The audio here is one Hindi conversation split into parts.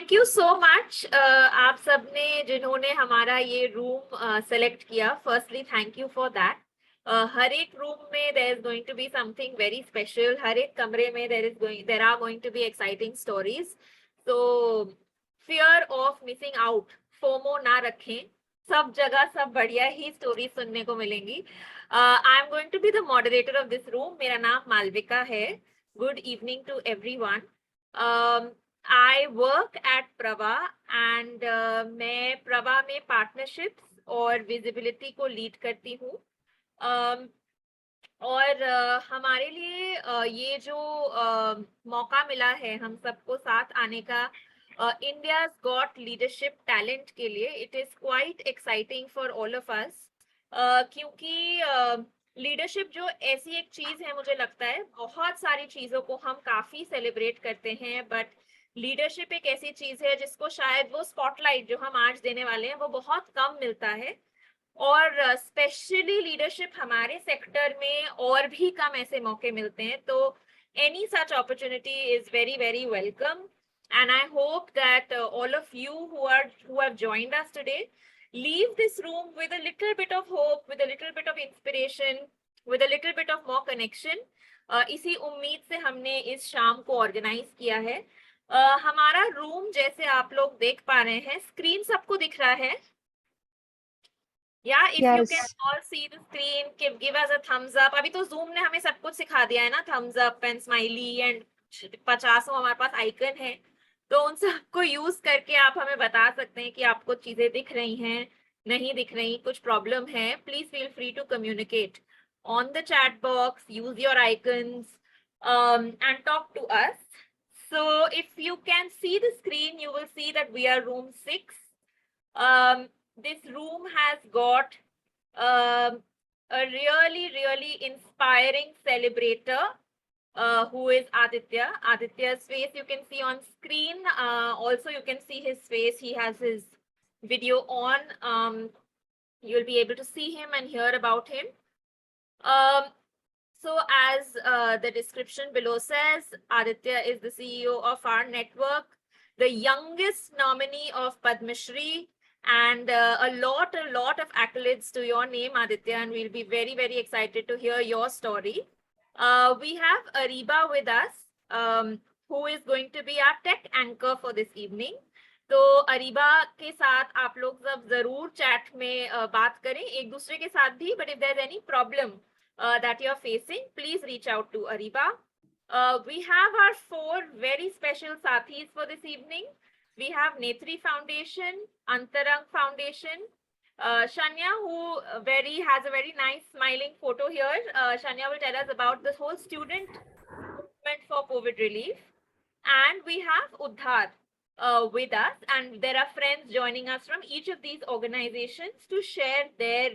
थैंक यू सो मच आप सबने जिन्होंने हमारा ये रूम सेलेक्ट किया. Firstly thank you for that. हर एक रूम में there is going to be something very special. हर एक कमरे में there are going to be exciting stories. तो fear of missing out, FOMO ना रखें. सब जगह सब बढ़िया ही स्टोरी सुनने को मिलेंगी. I am going to be the moderator of this room. मेरा नाम मालविका है. Good evening to everyone. I work at Prava and मैं प्रवा में पार्टनरशिप्स और विजिबिलिटी को लीड करती हूँ. और हमारे लिए ये जो मौका मिला है हम सबको साथ आने का इंडियाज गॉट लीडरशिप टैलेंट के लिए, it is quite exciting for all of अस. क्योंकि लीडरशिप जो ऐसी एक चीज है, मुझे लगता है बहुत सारी चीजों को हम काफी सेलिब्रेट करते हैं, बट लीडरशिप एक ऐसी चीज है जिसको शायद वो स्पॉटलाइट जो हम आज देने वाले हैं वो बहुत कम मिलता है. और स्पेशली लीडरशिप हमारे सेक्टर में और भी कम ऐसे मौके मिलते हैं. तो any such opportunity is very very welcome. And I hope that all of you who have joined us today leave this room with a little bit of hope, with a little bit of inspiration, with a little bit of more connection. इसी उम्मीद से हमने इस शाम को ऑर्गेनाइज किया है. हमारा रूम जैसे आप लोग देख पा रहे हैं, स्क्रीन सबको दिख रहा है? Yeah, if you can Yes. all see the screen, give us a thumbs up. अभी तो Zoom ने हमें सब कुछ सिखा दिया है ना, thumbs up and smiley and 50 हमारे पास आइकन है. तो उन सबको यूज करके आप हमें बता सकते हैं कि आपको चीजें दिख रही हैं, नहीं दिख रही, कुछ प्रॉब्लम है. Please feel free to communicate on the chat box, use your icons and talk to us. So if you can see the screen, you will see that we are room 6. This room has got a really inspiring celebrator who is Aditya. Aditya's face you can see on screen. Also you can see his face. He has his video on. You'll be able to see him and hear about him. So as the description below says, Aditya is the CEO of our network, the youngest nominee of Padma Shri, and a lot of accolades to your name, Aditya, and we'll be very excited to hear your story. We have Ariba with us, who is going to be our tech anchor for this evening. तो अरीबा के साथ आप लोग सब जरूर चैट में बात करें एक दूसरे के साथ भी, but if there's any problem that you're facing, please reach out to Ariba. We have our 4 very special sathis for this evening. We have Netri Foundation, Antarang Foundation, Shanya, who has a very nice smiling photo here. Shanya will tell us about the whole student movement for COVID relief. And we have Uddhar with us, and there are friends joining us from each of these organizations to share their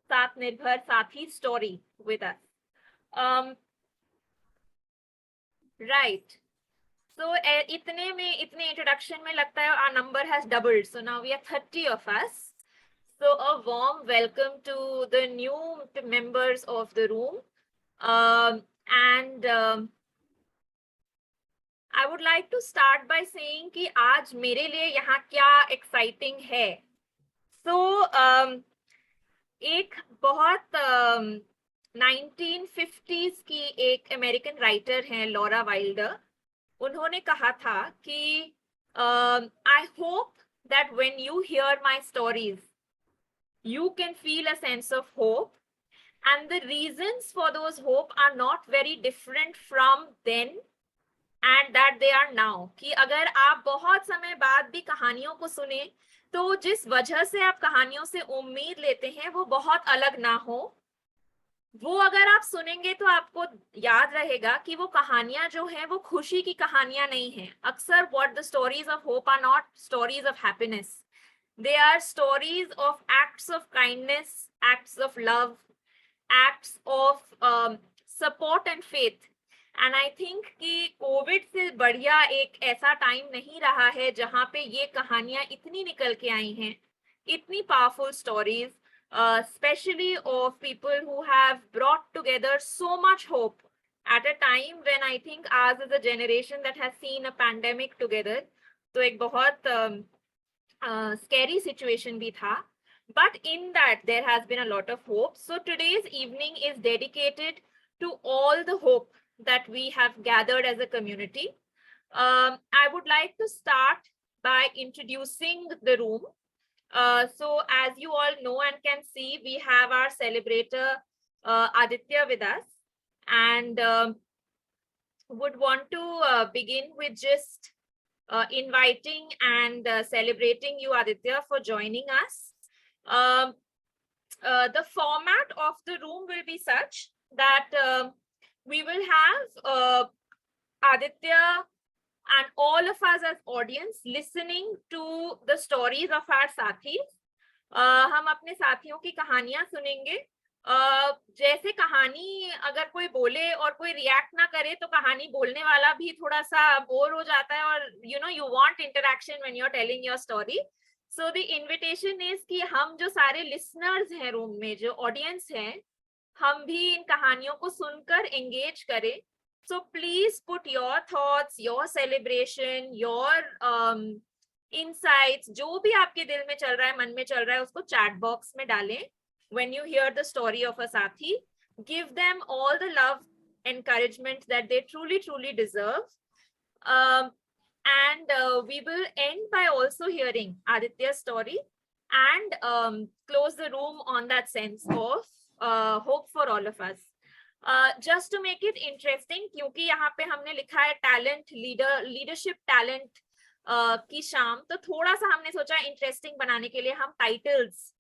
Satnirbhar Sathi story with us. Right. So itne introduction mein lagta hai our number has doubled. So now we are 30 of us. So a warm welcome to the new members of the room. I would like to start by saying कि आज मेरे लिए यहाँ क्या exciting है. So एक बहुत 1950s की एक अमेरिकन राइटर हैं लॉरा वाइल्डर. उन्होंने कहा था कि I hope that when you hear my stories, you can feel a sense of hope, and the reasons for those hope are not very different from then and that they are now. कि अगर आप बहुत समय बाद भी कहानियों को सुने तो जिस वजह से आप कहानियों से उम्मीद लेते हैं वो बहुत अलग ना हो. वो अगर आप सुनेंगे तो आपको याद रहेगा कि वो कहानियां जो हैं वो खुशी की कहानियां नहीं हैं. अक्सर what the stories of hope are not stories of happiness. They are stories of acts of kindness, acts of love, acts of support and faith. And I think कि कोविड से बढ़िया एक ऐसा टाइम नहीं रहा है जहाँ पे ये कहानियां इतनी निकल के आई हैं, इतनी powerful stories, especially of people who have brought together so much hope at a time when I think ours is a generation that has seen a pandemic together. तो एक बहुत scary situation भी था. But in that, there has been a lot of hope. So today's evening is dedicated to all the hope that we have gathered as a community. I would like to start by introducing the room. So as you all know and can see, we have our celebrator Aditya with us, and would want to begin with just inviting and celebrating you, Aditya, for joining us. The format of the room will be such that we will have Aditya and all of us as audience listening to the stories of our साथीज. हम अपने साथियों की कहानियां सुनेंगे. जैसे कहानी अगर कोई बोले और कोई रिएक्ट ना करे तो कहानी बोलने वाला भी थोड़ा सा बोर हो जाता है, और you want interaction when you're telling your story. So the invitation is कि हम जो सारे listeners हैं रूम में, जो ऑडियंस हैं, हम भी इन कहानियों को सुनकर एंगेज करें. So please put your thoughts, your celebration, your insights, जो भी आपके दिल में चल रहा है, मन में चल रहा है, उसको chat box में डालें. When you hear the story of a साथी, give them all the love, encouragement that they truly deserve. And we will end by also hearing Aditya's story and close the room on that sense of hope for all of us. Just to make it interesting, क्योंकि यहाँ पे हमने लिखा है टैलेंट लीडरशिप टैलेंट की शाम, तो थोड़ा सा हमने सोचा इंटरेस्टिंग बनाने के लिए हम टाइटल्स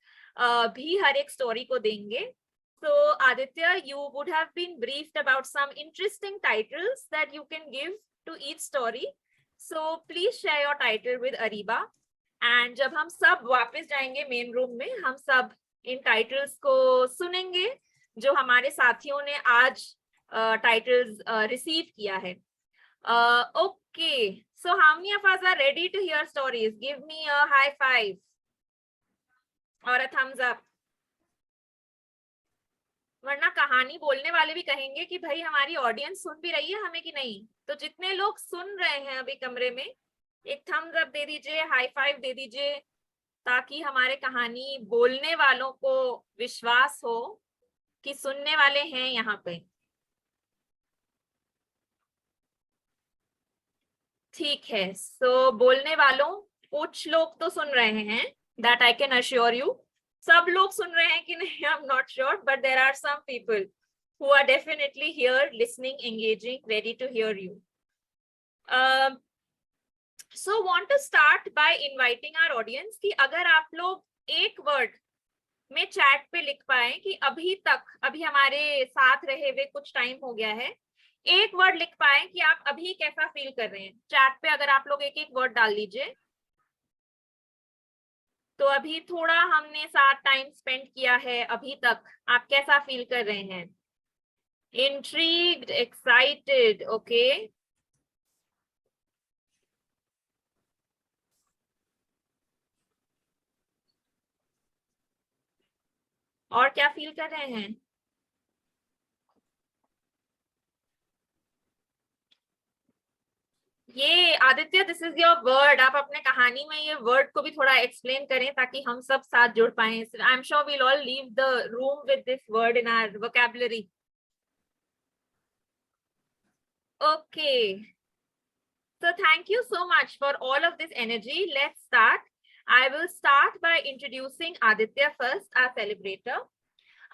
भी हर एक स्टोरी को देंगे. So Aditya, you would have been briefed about some interesting titles that you can give to each story. So please share your title with Ariba. And जब हम सब वापस जाएंगे मेन रूम में, हम सब इन टाइटल्स को सुनेंगे जो हमारे साथियों ने आज टाइटल्स रिसीव किया है. Okay, so how many of us are ready to hear stories? Give me a high five or a thumbs up. वरना कहानी बोलने वाले भी कहेंगे कि भाई हमारी ऑडियंस सुन भी रही है हमें कि नहीं. तो जितने लोग सुन रहे हैं अभी कमरे में, एक थम्स अप दे दीजिए, हाई फाइव दे दीजिए, ताकि हमारे कहानी बोलने वालों को विश्वास हो कि सुनने वाले हैं यहाँ पे. ठीक है, सो बोलने वालों कुछ लोग तो सुन रहे हैं, that I can assure you. सब लोग सुन रहे हैं कि नहीं, I'm not sure, but there are some people who are definitely here, listening, engaging, ready to hear you. So want to start by inviting our audience कि अगर आप लोग एक वर्ड में चैट पे लिख पाए कि अभी हमारे साथ रहे हुए कुछ टाइम हो गया है, एक वर्ड लिख पाए कि आप अभी कैसा फील कर रहे हैं. चैट पे अगर आप लोग एक एक वर्ड डाल लीजिए. तो अभी थोड़ा हमने साथ टाइम स्पेंड किया है, अभी तक आप कैसा फील कर रहे हैं? Intrigued, excited, okay. और क्या फील कर रहे हैं? ये Aditya, this is your word. आप अपने कहानी में ये वर्ड को भी थोड़ा एक्सप्लेन करें ताकि हम सब साथ जुड़ पाए. I am sure we'll all leave the room with this word in our vocabulary. Okay, so thank you so much for all of this energy. Let's start. I will start by introducing Aditya first, our celebrator.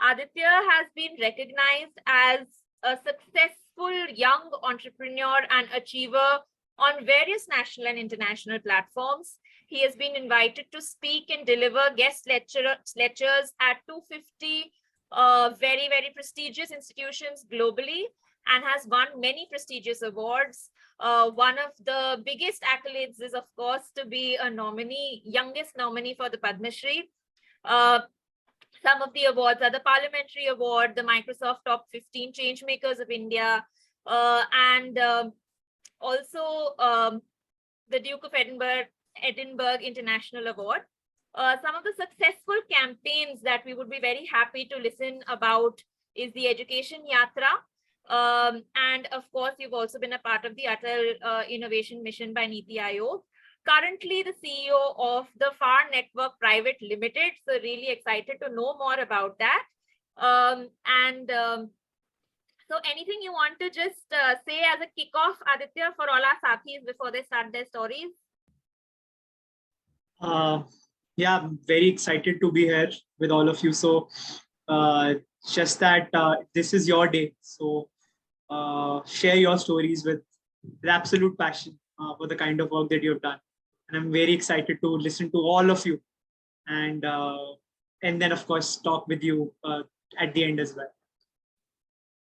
Aditya has been recognized as a successful young entrepreneur and achiever on various national and international platforms. He has been invited to speak and deliver guest lectures at 250 very prestigious institutions globally, and has won many prestigious awards. One of the biggest accolades is, of course, to be a nominee, youngest nominee for the Padma Shri. Some of the awards are the Parliamentary Award, the Microsoft Top 15 Changemakers of India, and also the Duke of Edinburgh International Award. Some of the successful campaigns that we would be very happy to listen about is the Education Yatra. And of course, you've also been a part of the Atal Innovation Mission by NITI Aayog. currently the CEO of the FAR Network Private Limited. So really excited to know more about that. So anything you want to just say as a kickoff, Aditya, for all our sathis before they start their stories? Yeah, I'm very excited to be here with all of you. So just that this is your day. So share your stories with absolute passion for the kind of work that you've done. And I'm very excited to listen to all of you and then of course talk with you at the end as well.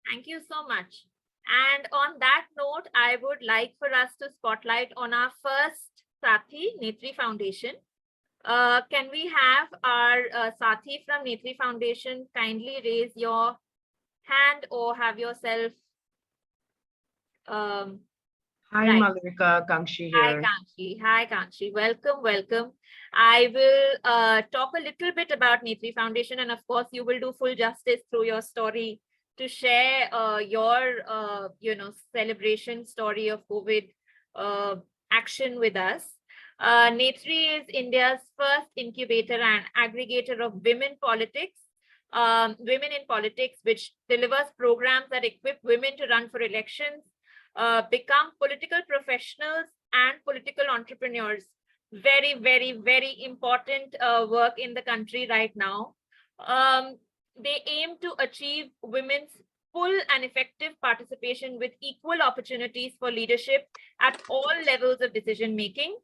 Thank you so much. And on that note, I would like for us to spotlight on our first Sathi, Netri Foundation. Can we have our Sathi from Netri Foundation kindly raise your hand or have yourself... Hi, right. Malvika, Kangshi here. Hi, Kangshi. Welcome, welcome. I will talk a little bit about Netri Foundation, and of course, you will do full justice through your story to share your, celebration story of COVID action with us. Netri is India's first incubator and aggregator of women in politics, which delivers programs that equip women to run for elections, become political professionals and political entrepreneurs. Very, very, very important work in the country right now. They aim to achieve women's full and effective participation with equal opportunities for leadership at all levels of decision making,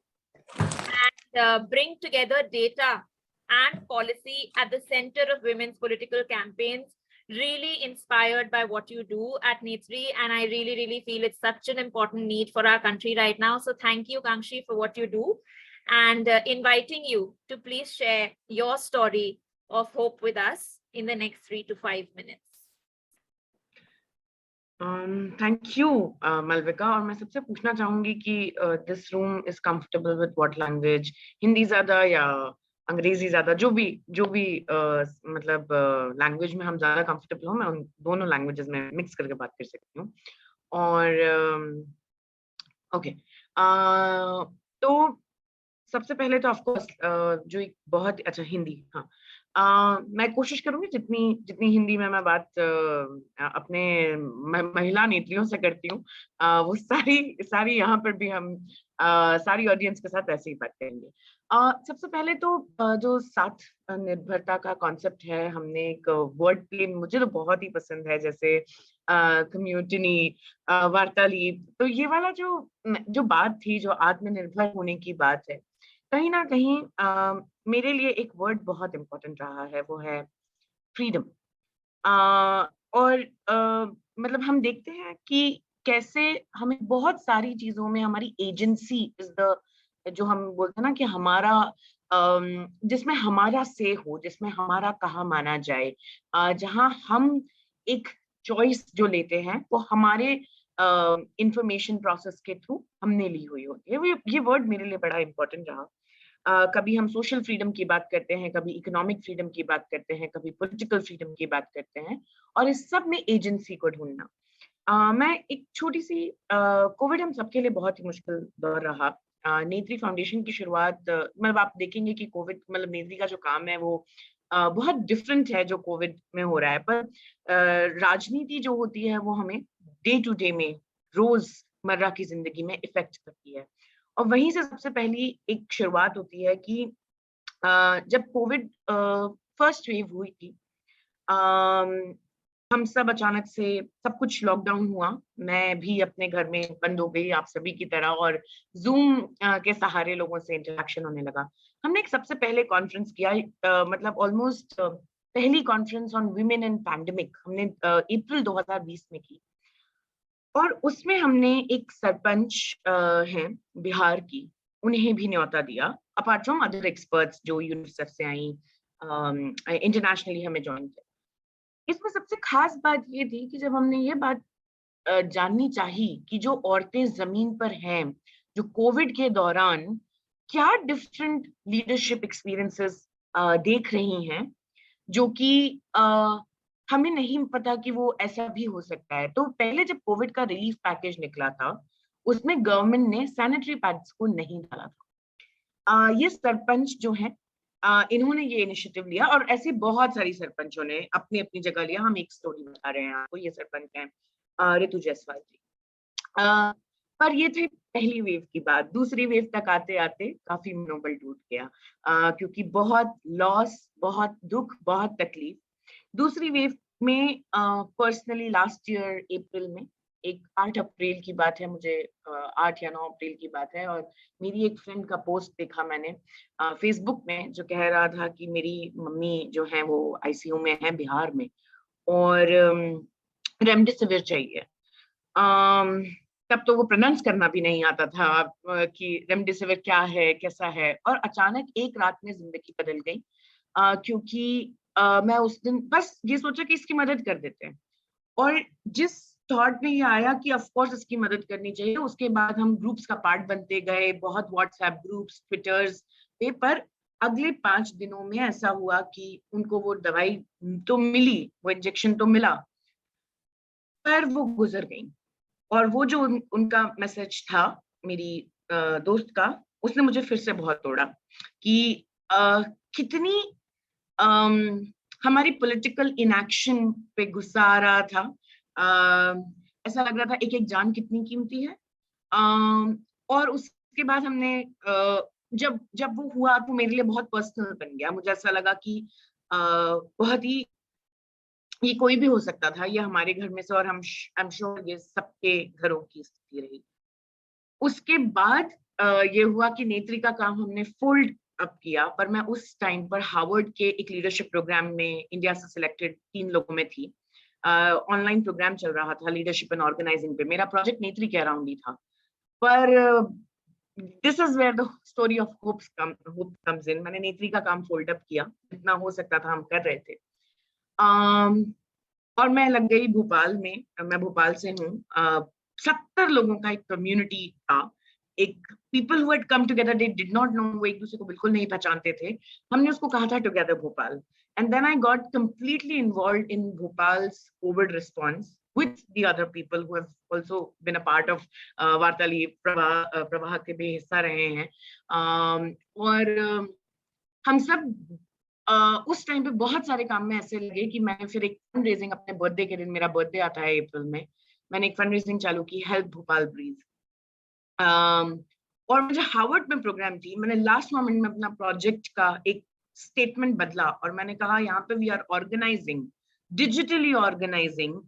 and bring together data and policy at the center of women's political campaigns. Really inspired by what you do at Netri, and I really, really feel it's such an important need for our country right now. So thank you, Kangshi, for what you do, and inviting you to please share your story of hope with us in the next 3 to 5 minutes. Thank you, Malvika. और मैं सबसे पूछना चाहूंगी कि this room is comfortable with what language? Hindi ज्यादा या अंग्रेजी ज्यादा? जो भी मतलब लैंग्वेज में हम ज्यादा कंफर्टेबल हो, मैं उन दोनों लैंग्वेजेस में मिक्स करके बात कर सकती हूँ. और ओके, तो सबसे पहले तो ऑफ कोर्स जो एक बहुत अच्छा हिंदी, हाँ, मैं कोशिश करूंगी जितनी हिंदी में मैं बात अपने महिला नेत्रियों से करती हूँ, वो सारी यहाँ पर भी हम सारी ऑडियंस के साथ ऐसे ही बात करेंगे. सबसे पहले तो जो साथ निर्भरता का कॉन्सेप्ट है, हमने एक वर्ड प्ले मुझे तो बहुत ही पसंद है, जैसे कम्युनिटी, वार्तालाप. तो ये वाला जो बात थी, जो आत्मनिर्भर होने की बात है, कहीं ना कहीं मेरे लिए एक वर्ड बहुत इंपॉर्टेंट रहा है, वो है फ्रीडम. और मतलब हम देखते हैं कि कैसे हमें बहुत सारी चीजों में हमारी एजेंसी इज द, जो हम बोलते हैं ना कि हमारा जिसमें हमारा से हो, जिसमें हमारा कहा माना जाए, जहां हम एक चॉइस जो लेते हैं वो हमारे इंफॉर्मेशन प्रोसेस के थ्रू हमने ली हुई होती है. ये वर्ड मेरे लिए बड़ा इंपॉर्टेंट रहा. कभी हम सोशल फ्रीडम की बात करते हैं, कभी इकोनॉमिक फ्रीडम की बात करते हैं, कभी पॉलिटिकल फ्रीडम की बात करते हैं, और इस सब में एजेंसी को ढूंढना. मैं एक छोटी सी, कोविड हम सबके लिए बहुत ही मुश्किल दौर रहा. नेत्री फाउंडेशन की शुरुआत, मतलब आप देखेंगे कि कोविड, मतलब नेत्री का जो काम है वो बहुत डिफरेंट है जो कोविड में हो रहा है, पर राजनीति जो होती है वो हमें डे टू डे में, रोजमर्रा की जिंदगी में इफेक्ट करती है. और वहीं से सबसे पहली एक शुरुआत होती है कि जब कोविड फर्स्ट वेव हुई थी, हम सब अचानक से सब कुछ लॉकडाउन हुआ. मैं भी अपने घर में बंद हो गई आप सभी की तरह, और जूम के सहारे लोगों से इंटरेक्शन होने लगा. हमने एक सबसे पहले कॉन्फ्रेंस किया, मतलब ऑलमोस्ट पहली conference on women in pandemic हमने अप्रैल 2020 में की. और उसमें हमने एक सरपंच हैं बिहार की, उन्हें भी न्योता दिया, अपार्ट फ्रॉम अदर एक्सपर्ट्स जो यूनिसेफ से आई, इंटरनेशनली हमें ज्वाइन किया. इसमें सबसे खास बात ये थी कि जब हमने ये बात जाननी चाहिए कि जो औरतें जमीन पर हैं, जो कोविड के दौरान क्या डिफरेंट लीडरशिप एक्सपीरियंसेस देख रही हैं, जो कि हमें नहीं पता कि वो ऐसा भी हो सकता है. तो पहले जब कोविड का रिलीफ पैकेज निकला था, उसमें गवर्नमेंट ने सैनिटरी पैड्स को नहीं डाला था. ये सरपंच जो हैं इन्होंने ये इनिशिएटिव लिया और ऐसे बहुत सारी सरपंचों ने अपनी अपनी जगह लिया। हम एक स्टोरी बता रहे हैं आपको। ये सरपंच हैं ऋतु जायसवाल जी। पर ये थी पहली वेव की बात। दूसरी वेव तक आते आते काफी मनोबल टूट गया क्योंकि बहुत लॉस, बहुत दुख, बहुत तकलीफ। दूसरी वेव में पर्सनली लास्ट ईयर अप्रैल में, एक 8 अप्रैल की बात है, मुझे 8 या 9 अप्रैल की बात है, और मेरी एक फ्रेंड का पोस्ट देखा मैंने फेसबुक में, जो कह रहा था कि मेरी मम्मी जो है वो आईसीयू में है बिहार में और रेमडेसिविर चाहिए। तब तो वो प्रोनाउंस करना भी नहीं आता था कि रेमडेसिविर क्या है, कैसा है। और अचानक एक रात में जिंदगी बदल गई क्योंकि मैं उस दिन बस ये सोचा कि इसकी मदद कर देते हैं। और जिस थॉट में ये आया कि ऑफ कोर्स इसकी मदद करनी चाहिए, उसके बाद हम ग्रुप्स का पार्ट बनते गए, बहुत व्हाट्सएप ग्रुप्स, ट्विटर्स पे। पर अगले 5 दिनों में ऐसा हुआ कि उनको वो दवाई तो मिली, वो इंजेक्शन तो मिला, पर वो गुजर गई। और वो जो उनका मैसेज था मेरी दोस्त का, उसने मुझे फिर से बहुत तोड़ा कि कितनी हमारी पॉलिटिकल इनएक्शन पे गुस्सा आ रहा था। ऐसा लग रहा था एक एक जान कितनी कीमती है। और उसके बाद हमने जब जब वो हुआ तो मेरे लिए बहुत पर्सनल बन गया। मुझे ऐसा लगा कि बहुत ही ये कोई भी हो सकता था, ये हमारे घर में से, और आई एम श्योर ये सबके घरों की स्थिति रही। उसके बाद ये हुआ कि नेत्री का काम हमने फोल्ड अप किया, पर मैं उस टाइम पर हार्वर्ड के एक लीडरशिप प्रोग्राम में इंडिया से सिलेक्टेड 3 लोगों में थी। ऑनलाइन प्रोग्राम चल रहा था लीडरशिप एंड ऑर्गेनाइजिंग पे। मेरा प्रोजेक्ट नेत्री के अराउंड ही था। पर this is where the story of hope comes in. मैंने नेत्री का काम फोल्ड अप किया, जितना हो सकता था हम कर रहे थे। और मैं लग गई भोपाल में। मैं भोपाल से हूँ। 70 लोगों का एक कम्युनिटी था, एक people who had come together, they did not know, वो एक दूसरे को बिल्कुल नहीं पहचानते थे। हमने उसको कहा था together Bhopal. And then I got completely involved in Bhopal's COVID response with the other people who have also been a part of वार्ताली प्रवाह के भी हिस्सा रहे हैं। और हम सब उस टाइम पे बहुत सारे काम में ऐसे लगे कि मैंने फिर एक फंड रेजिंग, अपने बर्थडे के दिन, मेरा बर्थडे आता है अप्रैल में, मैंने एक फंड रेजिंग चालू की, हेल्प भोपाल ब्रीज। और मुझे हार्वर्ड में प्रोग्राम थी। मैंने लास्ट मोमेंट में अपना प्रोजेक्ट का एक स्टेटमेंट बदला और मैंने कहा यहाँ पे we are organising, digitally organising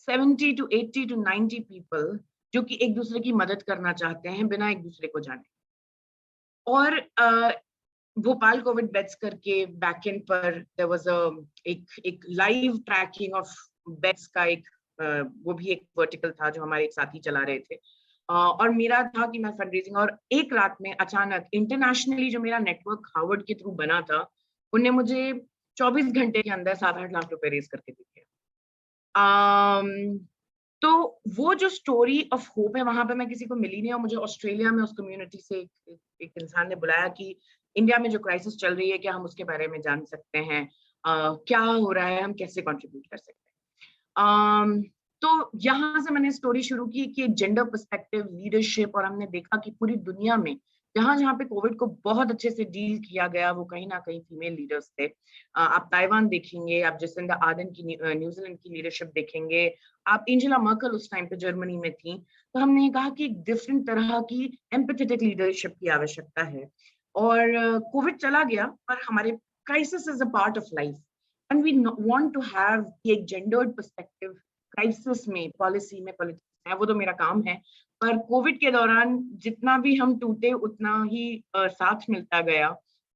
70 to 80 to 90 people जो कि एक दूसरे की मदद करना चाहते हैं बिना एक दूसरे को जाने। और भोपाल कोविड बेड्स करके बैकएंड पर देयर वाज एक लाइव ट्रैकिंग ऑफ बेड्स का एक वो भी एक वर्टिकल था जो हमारे एक साथी चला रहे थे। और मेरा था कि मैं फंडरेजिंग, और एक रात में अचानक इंटरनेशनली जो मेरा नेटवर्क हार्वर्ड के थ्रू बना था, उनने मुझे 24 घंटे के अंदर 7-8 लाख रुपए रेज करके दिए। तो वो जो स्टोरी ऑफ होप है, वहां पे मैं किसी को मिली नहीं, और मुझे ऑस्ट्रेलिया में उस कम्युनिटी से एक इंसान ने बुलाया कि इंडिया में जो क्राइसिस चल रही है, क्या हम उसके बारे में जान सकते हैं, क्या हो रहा है, हम कैसे कंट्रीब्यूट कर सकते हैं। तो यहाँ से मैंने स्टोरी शुरू की कि जेंडर पर्सपेक्टिव, लीडरशिप, और हमने देखा कि पूरी दुनिया में जहां जहां पे कोविड को बहुत अच्छे से डील किया गया, वो कहीं ना कहीं फीमेल लीडर्स थे। आप ताइवान देखेंगे, आप जसिंदा आर्डन की न्यूजीलैंड की लीडरशिप देखेंगे, आप एंजेला मर्केल उस टाइम पे जर्मनी में थी। तो हमने कहा कि एक डिफरेंट तरह की एम्पैथेटिक लीडरशिप की आवश्यकता है। और कोविड चला गया, पर हमारे crisis is a part of life and we want to have एक जेंडर्ड पर्सपेक्टिव क्राइसिस में, पॉलिसी में, पॉलिटिक्स में। वो तो मेरा काम है। पर कोविड के दौरान जितना भी हम टूटे, उतना ही साथ मिलता गया,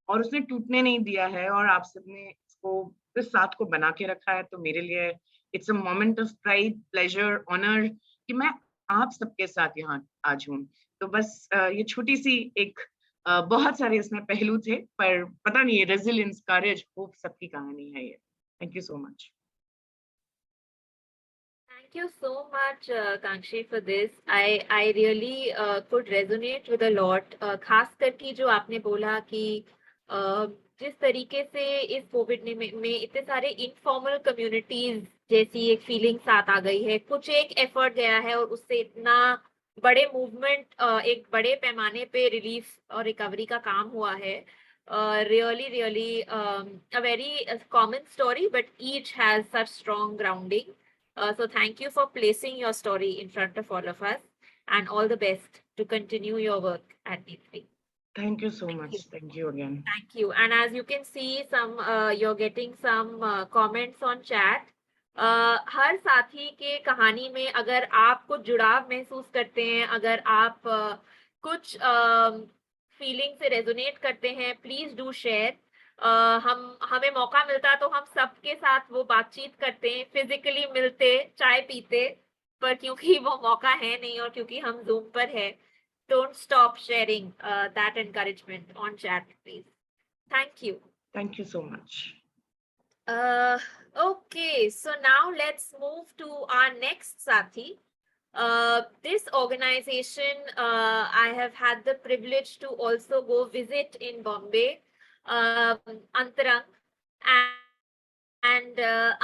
और उसने टूटने नहीं दिया है, और आप सबने इसको, इस साथ को बना के रखा है। तो मेरे लिए it's a moment of pride, pleasure, honour कि मैं आप सबके साथ यहाँ आज हूँ। तो बस ये छोटी सी एक बहुत सारे इसमें पहलू थे, पर पता नहीं, रेजिलियंस, करेज, होप सबकी कहानी है ये। Thank you so much. Thank you so much, Kankshi, for this. I really could resonate with a lot. खास करके जो आपने बोला कि जिस तरीके से इस कोविड में इतने सारे इनफॉर्मल कम्युनिटीज जैसी एक फीलिंग साथ आ गई है, कुछ एक एफर्ट गया है और उससे इतना बड़े मूवमेंट, एक बड़े पैमाने पे रिलीफ और रिकवरी का काम हुआ है. Really, a very common story, but each has such strong grounding. So thank you for placing your story in front of all of us, and all the best to continue your work at D3. Thank you so Thank much. you. Thank you again. Thank you. And as you can see, you're getting some comments on chat. हर साथी के कहानी में अगर आप कुछ जुड़ाव महसूस करते हैं, अगर आप कुछ फीलिंग से रेजोनेट करते हैं, प्लीज डू शेयर. हमें मौका मिलता तो हम सबके साथ वो बातचीत करते हैं, फिजिकली मिलते, चाय पीते, पर क्योंकि वो मौका है नहीं और क्योंकि हम जूम पर है, don't stop sharing that encouragement on chat, please. Thank you. Thank you so much. Okay, so now let's move to our next Sathi. This organization, I have had the privilege to also go visit in Bombay, Antarang. And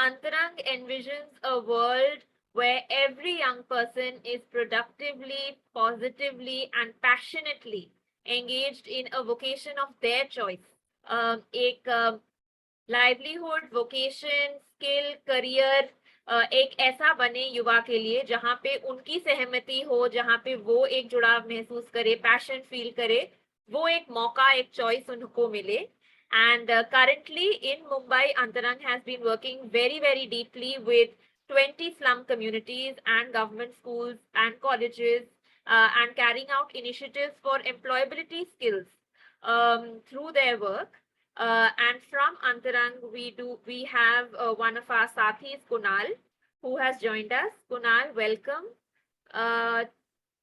Antarang envisions a world where every young person is productively, positively, and passionately engaged in a vocation of their choice. एक livelihood, vocation, skill, career एक ऐसा बने युवा के लिए जहाँ पे उनकी सहमति हो, जहाँ पे वो एक जुड़ाव महसूस करे, पैशन फील करे, वो एक मौका, एक चॉइस उनको मिले. And currently in Mumbai, Antarang has been working very deeply with 20 slum communities and government schools and colleges, and carrying out initiatives for employability skills through their work. And from Antarang, we have one of our Sathis, Kunal, who has joined us. Kunal, welcome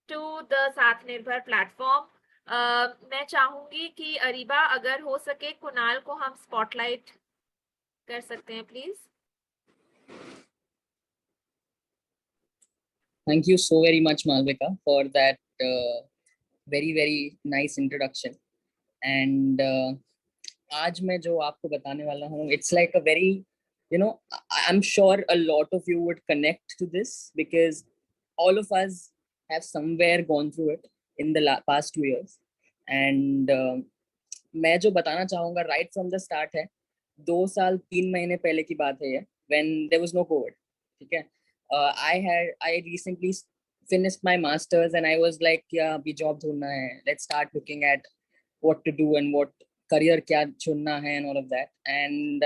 to the Sathnirbhar platform. मैं चाहूंगी कि अरीबा अगर हो सके कुणाल को हम स्पॉटलाइट कर सकते हैं, please. Thank you so very much, Malvika, for that very nice introduction. And आज मैं जो आपको बताने वाला हूँ, it's like a very, I'm sure a lot of you would connect to this because all of us have somewhere gone through it in the past 2 years. And मैं जो बताना चाहूँगा right from the start है, 2 साल 3 महीने पहले की बात है ये, when there was no COVID. ठीक है, I recently finished my masters and I was like, yeah, अभी job ढूंढना है, let's start looking at what to do and what career क्या चुनना है and all of that. And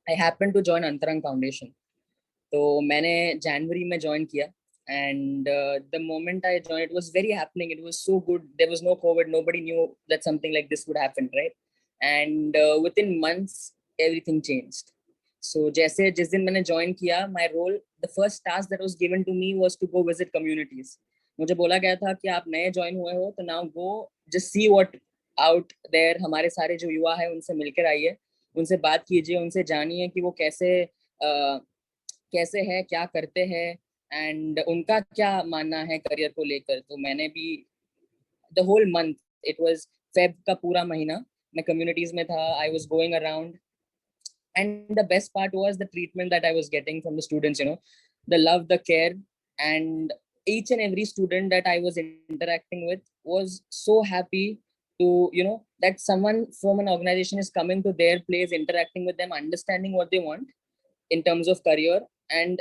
I happened to join Antarang Foundation. तो मैंने January में join किया. And the moment I joined, it was very happening. It was so good. There was no COVID. Nobody knew that something like this would happen, right? And within months, everything changed. So जैसे जिस दिन मैंने join किया, my role, the first task that was given to me was to go visit communities. मुझे बोला गया था कि आप नए join हुए हो, तो now go just see what out there. हमारे सारे जो युवा हैं उनसे मिलकर आइए, उनसे बात कीजिए, उनसे जानिए कि वो कैसे है, क्या करते हैं, एंड उनका क्या मानना है करियर को लेकर. तो मैंने भी the whole month, it was Feb का पूरा महीना, मैं कम्युनिटीज में था. I was going around and the best part was the treatment that I was getting from the students, the love, the care, and each and every student that I was interacting with was so happy to, that someone from an organization is coming to their place, interacting with them, understanding what they want in terms of career. And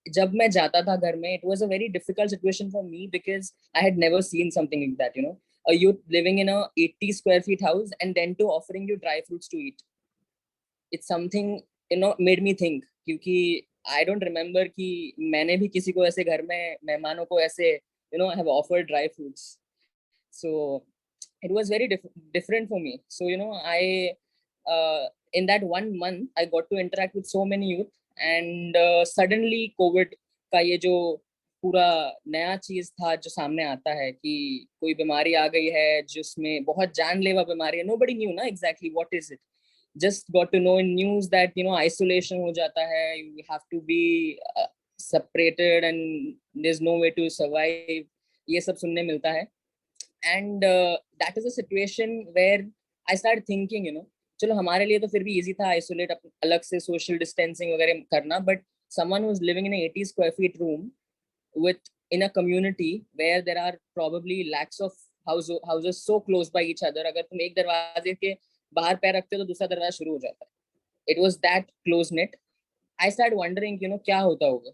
जब मैं जाता था घर में, it was a very difficult situation for me because I had never seen something like that, a youth living in a 80 square feet house and then to offering you dry fruits to eat. It's something, made me think, क्योंकि I don't remember कि मैंने भी किसी को ऐसे घर में मेहमानों को ऐसे, have offered dry fruits. So it was very different for me. So, I, in that 1 month, I got to interact with so many youth. And suddenly COVID का ये जो पूरा नया चीज था जो सामने आता है कि कोई बीमारी आ गई है जिसमें बहुत जानलेवा बीमारी है. Nobody knew ना exactly what is it. Just got to know in news that isolation हो जाता है, you have to be separated and there's no way to survive. ये सब सुनने मिलता है. And that is a situation where I started thinking, चलो हमारे लिए तो फिर भी easy था isolate, अलग से social distancing वगैरह करना, but someone who's living in an 80 square feet room with in a community where there are probably lakhs of houses so close by each other, अगर तुम एक दरवाजे के बाहर पैर रखते हो तो दूसरा दरवाजा शुरू हो जाता है. It was that close knit. I started wondering, क्या होता होगा.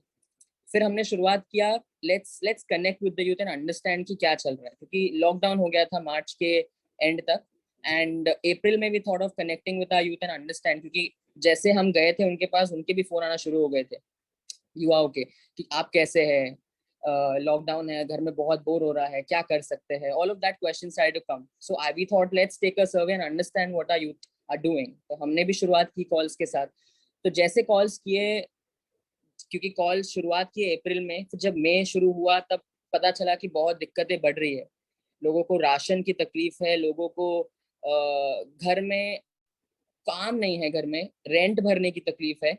फिर हमने शुरुआत किया, let's connect with the youth and understand कि क्या चल रहा है, क्योंकि लॉकडाउन हो गया था मार्च के एंड तक, एंड अप्रैल में भी thought of connecting with our youth and understand, क्योंकि जैसे हम गए थे उनके पास, उनके भी फोन आना शुरू हो गए थे युवाओं के कि आप कैसे हैं, लॉकडाउन है, घर में बहुत बोर हो रहा है, क्या कर सकते हैं. All of that question started to come. So I we thought let's take a survey and understand what our youth are doing. तो हमने भी शुरुआत की कॉल्स के साथ. तो जैसे कॉल्स किए, क्योंकि कॉल शुरुआत की अप्रैल में, फिर जब मई शुरू हुआ तब पता चला कि बहुत दिक्कतें बढ़ रही है. लोगों को राशन की तकलीफ है, लोगों को घर में काम नहीं है, घर में रेंट भरने की तकलीफ है.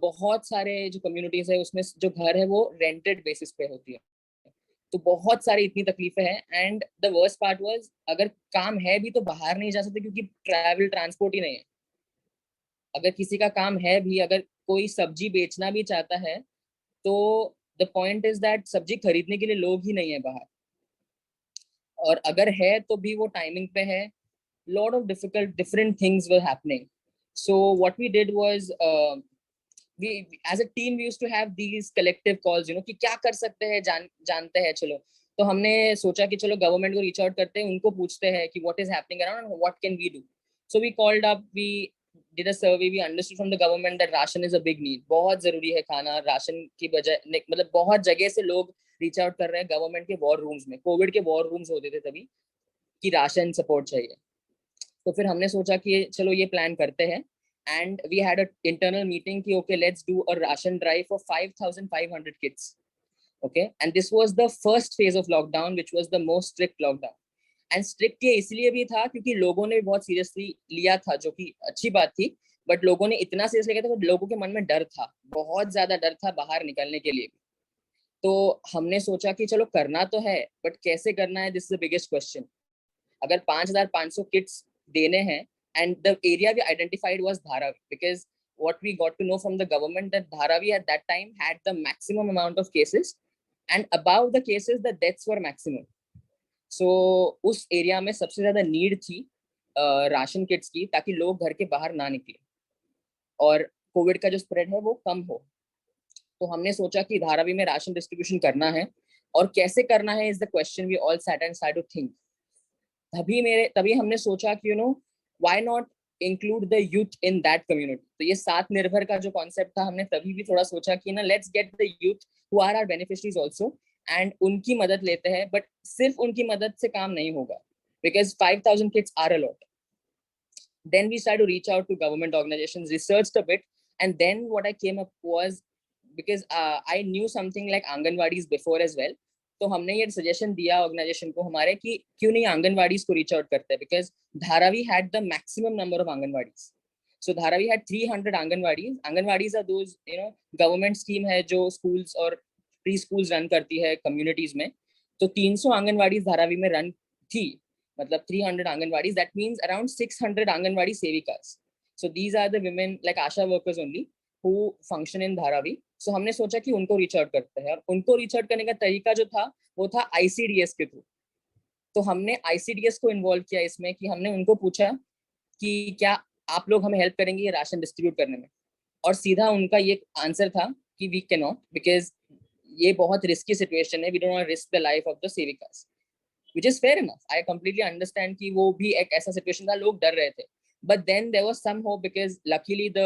बहुत सारे जो कम्युनिटीज है उसमें जो घर है वो रेंटेड बेसिस पे होती है, तो बहुत सारी इतनी तकलीफें हैं. And the worst part was, अगर काम है भी तो बाहर नहीं जा सकते क्योंकि ट्रैवल ट्रांसपोर्ट ही नहीं है. अगर किसी का काम है भी, अगर कोई सब्जी बेचना भी चाहता है, तो द पॉइंट इज दैट सब्जी खरीदने के लिए लोग ही नहीं है बाहर, और अगर है तो भी वो टाइमिंग पे है. lot of different things were happening. So what we did was, we as a team we used to have these collective calls, कि क्या कर सकते हैं, जानते हैं चलो. तो हमने सोचा कि चलो गवर्नमेंट को रीच आउट करते हैं, उनको पूछते हैं कि what is happening around and what can we do. So we called up, we did a survey, we understood from the government that ration is a big need. बहुत जरूरी है खाना. राशन की बजाय, मतलब बहुत जगह से लोग रीच आउट कर रहे हैं गवर्नमेंट के वॉर रूम्स में. कोविड के वॉर रूम्स होते थे तभी, कि राशन सपोर्ट चाहिए. तो फिर हमने सोचा कि चलो ये प्लान करते हैं, and we had a internal meeting कि okay let's do a ration drive for 5500 kids. Okay, and this was the first phase of lockdown which was the most strict lockdown. And strict ये इसलिए भी था क्योंकि लोगों ने बहुत सीरियसली लिया था, जो कि अच्छी बात थी, बट लोगों ने इतना सीरियसली लिया था कि लोगों के मन में डर था, बहुत ज्यादा डर था बाहर निकलने के लिए भी. तो हमने सोचा कि चलो करना तो है, बट कैसे करना है, this is the biggest question. अगर 5500 किट्स देने हैं, and the area we identified was Dharavi, because what we got to know from the government that Dharavi at that time had the maximum amount of cases, and above the cases the deaths were maximum. So उस एरिया में सबसे ज्यादा नीड थी राशन किट्स की, ताकि लोग घर के बाहर ना निकले और कोविड का जो स्प्रेड है वो कम हो. तो हमने सोचा कि धारावी में राशन डिस्ट्रीब्यूशन करना है, और कैसे करना है is the question we all sat and start to think. तभी हमने सोचा कि why not include the youth in that community. तो ये साथ निर्भर का जो कॉन्सेप्ट था, हमने तभी भी थोड़ा सोचा कि let's get the youth who are our beneficiaries also, and उनकी मदद लेते हैं. बट सिर्फ उनकी मदद से काम नहीं होगा, because 5000 kids are a lot. Then we started to reach out to government organizations, researched a bit, and then what I came up was, because I knew something like Anganwadis before as well, तो हमने ये सजेशन दिया ऑर्गेनाइजेशन को हमारे कि क्यों नहीं आंगनवाड़ीज को रीच आउट करते हैं, because Dharavi had the maximum number of anganwadis. So Dharavi had 300 anganwadis. Anganwadis are those government scheme है जो स्कूल्स और प्री स्कूल्स रन करती है कम्युनिटीज में. तो 300 आंगनवाड़ीज धारावी में रन थी, मतलब 300 anganwadis, that means around 600 anganwadi sevikas. So these are the women like ASHA workers only who function in Dharavi. सो हमने सोचा कि उनको रीच आउट करते हैं, और उनको रीच आउट करने का तरीका जो था वो था ICDS के थ्रू. तो हमने ICDS को इन्वॉल्व किया इसमें, कि हमने उनको पूछा कि क्या आप लोग हमें हेल्प करेंगे ये राशन डिस्ट्रीब्यूट करने में, और सीधा उनका ये आंसर था कि वी कैन नॉट, बिकॉज ये बहुत रिस्की सिचुएशन है, we don't want to risk the life of the sevikas, which is fair enough. I completely understand कि वो भी एक ऐसा सिचुएशन था, लोग डर रहे थे. But then there was some hope, because luckily the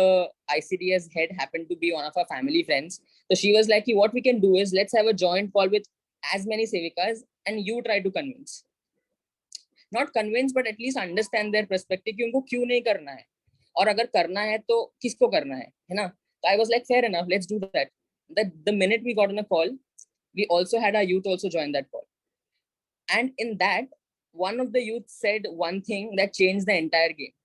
ICDS head happened to be one of our family friends. So she was like, what we can do is let's have a joint call with as many sevikas and you try to convince. Not convince, but at least understand their perspective कि उनको क्यों नहीं करना है, और अगर करना है तो किसको करना है ना. So I was like, fair enough, let's do that. The minute we got on a call, we also had our youth also join that call. And in that, one of the youth said one thing that changed the entire game.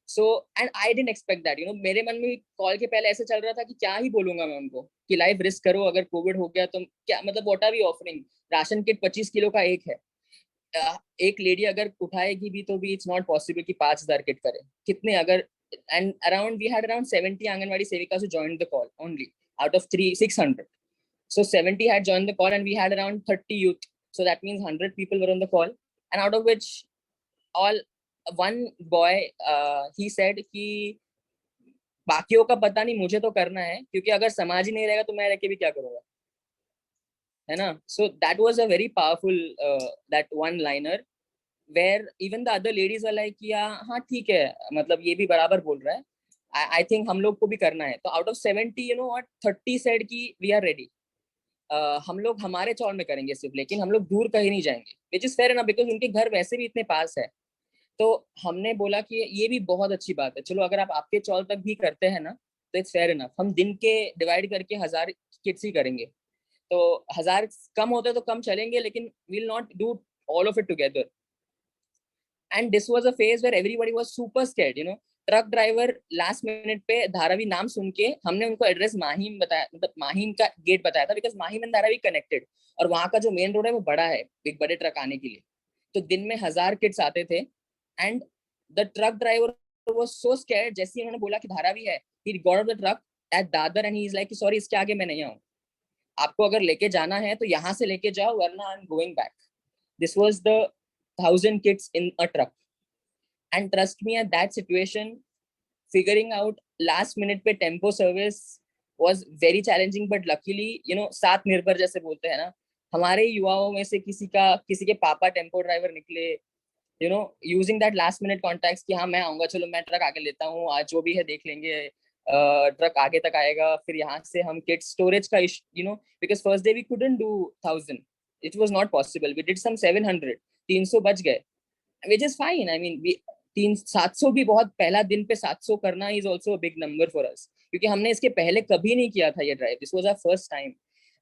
So, and I didn't expect that, मेरे मन में कॉल के पहले ऐसे चल रहा था कि क्या ही बोलूंगा मैं उनको, कि लाइफ रिस्क करो, अगर कोविड हो गया तो क्या, मतलब what are we offering. Ration kit 25 kilo का एक है, एक लेडी अगर उठाएगी भी तो भी इट्स नॉट पॉसिबल कि 5000 किट करे. कितने अगर, and around we had around 70 anganwadi सेविका who joined the call only out of 600. So 70 had joined the call and we had around 30 youth. So that means 100 people were on the call, and out of which one boy he said कि बाकियों का पता नहीं, मुझे तो करना है, क्योंकि अगर समाज ही नहीं रहेगा तो मैं रह के भी क्या करूंगा, है ना. So that was a very powerful that one liner where even the other ladies were like हाँ ठीक है, मतलब ये भी बराबर बोल रहा है, I think हम लोग को भी करना है. तो out of 70, you know what, 30 said कि we are ready. हम लोग हमारे चौल में करेंगे सिर्फ, लेकिन हम लोग दूर कहीं नहीं जाएंगे, which is fair enough because उनके घर वैसे भी इतने पास है. तो हमने बोला कि ये भी बहुत अच्छी बात है, चलो अगर आप आपके चौल तक भी करते हैं ना तो इट्स फेयर इनफ. हम दिन के डिवाइड करके 1000 किट्स ही करेंगे, तो 1000 कम होते तो कम चलेंगे, लेकिन will not do all of it together. And this was a phase where everybody was super scared, you know. Truck driver last minute पे धारावी नाम सुन के हमने उनको एड्रेस माहिम बताया, मतलब माहिम का गेट बताया था, because Mahim and Dharavi connected, और वहां का जो मेन रोड है वो बड़ा है एक बड़े ट्रक आने के लिए. तो दिन में 1000 किट्स आते थे. And the truck driver was so scared, जैसे ही उन्होंने बोला कि धारावी है, he got off the truck at Dadar and he is like sorry, इसके आगे मैं नहीं आऊं, आपको अगर लेके जाना है तो यहाँ से लेके जाओ, वरना I am going back. This was the 1000 kits in a truck. And trust me, at that situation, figuring out last minute पे tempo service was very challenging, but luckily, you know, साथ निर्भर जैसे बोलते हैं ना, हमारे युवाओं में से किसी के पापा टेम्पो ड्राइवर निकले, you know, using that last minute contacts कि हाँ मैं आऊंगा, चलो मैं ट्रक आगे लेता हूँ, आज जो भी है देख लेंगे, ट्रक आगे तक आएगा, फिर यहाँ से हम किट स्टोरेज का, you know, because first day we couldn't do 1000, it was not possible, we did some 700, 300 बच गए, which is fine. I mean, 700 भी बहुत, पहला दिन पे 700 करना is also a big number for us, क्योंकि हमने इसके पहले कभी नहीं किया था ये drive. This was our first time.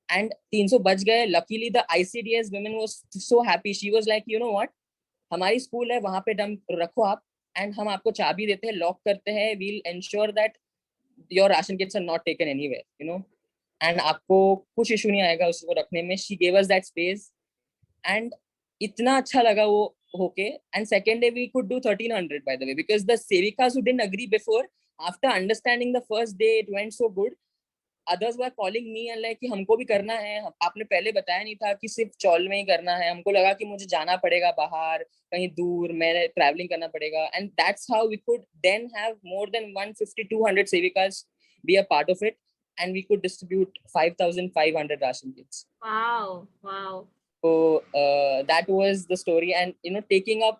And 300 बच गए. Luckily the ICDS women was so happy. She was like, you know what, हमारी स्कूल है, वहां पे डम रखो आप, एंड हम आपको चाबी देते हैं, लॉक करते हैं, we'll ensure that your ration kits are not taken anywhere, you know, and आपको कुछ इशू नहीं आएगा उसको रखने में. She gave us that space and इतना अच्छा लगा वो होके. And second day we could do 1300, by the way, because the sevikas who didn't agree before, after understanding the first day it went so good, others were calling me and like कि हमको भी करना है, आपने पहले बताया नहीं था कि सिर्फ चौल में ही करना है, हमको लगा कि मुझे जाना पड़ेगा बाहर कहीं दूर, मैं ट्रैवलिंग करना पड़ेगा. And that's how we could then have more than 150-200 sevikas be a part of it, and we could distribute 5500 ration kits. Wow. So that was the story. And you know, taking up,